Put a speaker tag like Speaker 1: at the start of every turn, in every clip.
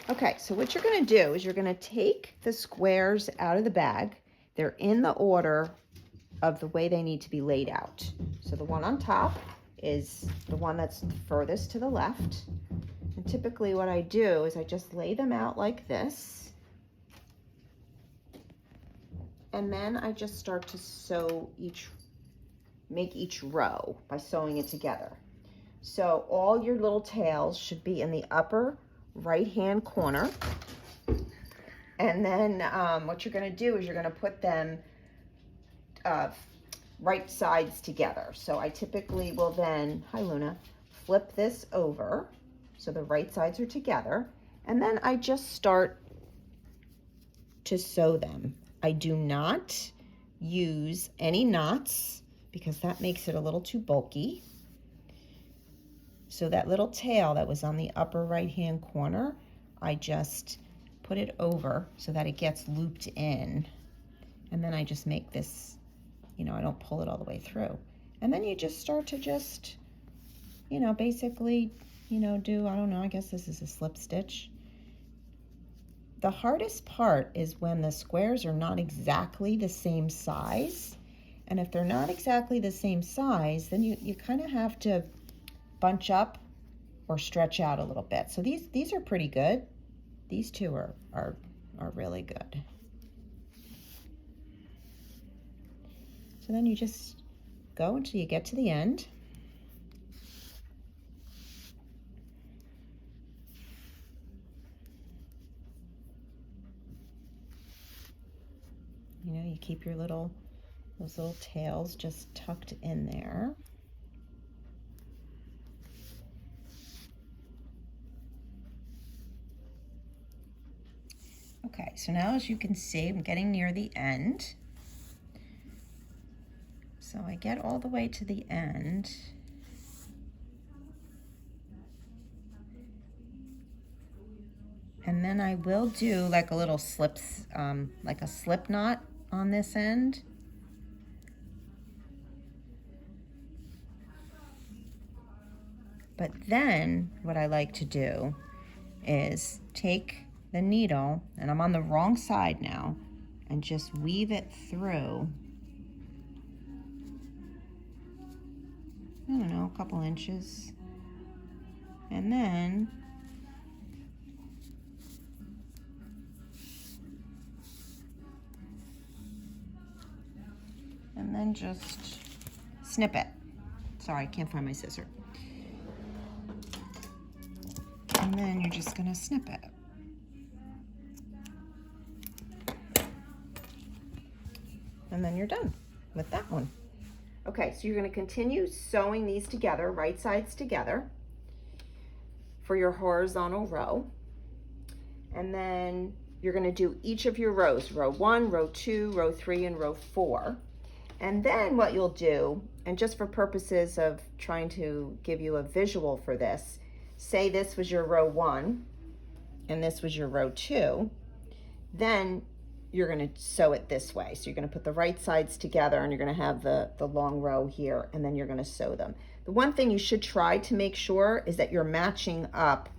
Speaker 1: Okay, so what you're going to do is you're going to take the squares out of the bag. They're in the order of the way they need to be laid out. So the one on top is the one that's furthest to the left. And typically what I do is I just lay them out like this. And then I just start to make each row by sewing it together. So all your little tails should be in the upper right-hand corner. And then what you're going to do is you're going to put them right sides together. So I typically will then, hi Luna, flip this over so the right sides are together. And then I just start to sew them. I do not use any knots because that makes it a little too bulky. So that little tail that was on the upper right-hand corner, I just put it over so that it gets looped in. And then I just make this, I don't pull it all the way through. And then you just start to just, basically, do, I don't know, I guess this is a slip stitch. The hardest part is when the squares are not exactly the same size. And if they're not exactly the same size, then you kind of have to bunch up or stretch out a little bit. So these are pretty good. These two are really good. So then you just go until you get to the end. You keep those little tails just tucked in there. Okay, so now as you can see, I'm getting near the end. So I get all the way to the end. And then I will do like a little like a slip knot on this end. But then what I like to do is take the needle, and I'm on the wrong side now, and just weave it through, I don't know, a couple inches. And then just snip it. Sorry, I can't find my scissor. And then you're just gonna snip it. And then you're done with that one. Okay, so you're gonna continue sewing these together, right sides together, for your horizontal row. And then you're gonna do each of your rows, row 1, row 2, row 3, and row 4. And then what you'll do, and just for purposes of trying to give you a visual for this, say this was your row 1 and this was your row 2, then you're going to sew it this way. So you're going to put the right sides together and you're going to have the long row here, and then you're going to sew them. The one thing you should try to make sure is that you're matching up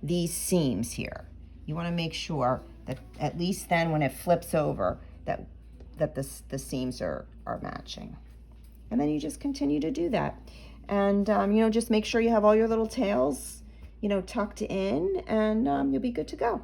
Speaker 1: these seams here. You want to make sure that at least then when it flips over that the seams are matching. And then you just continue to do that. And, just make sure you have all your little tails, tucked in, and you'll be good to go.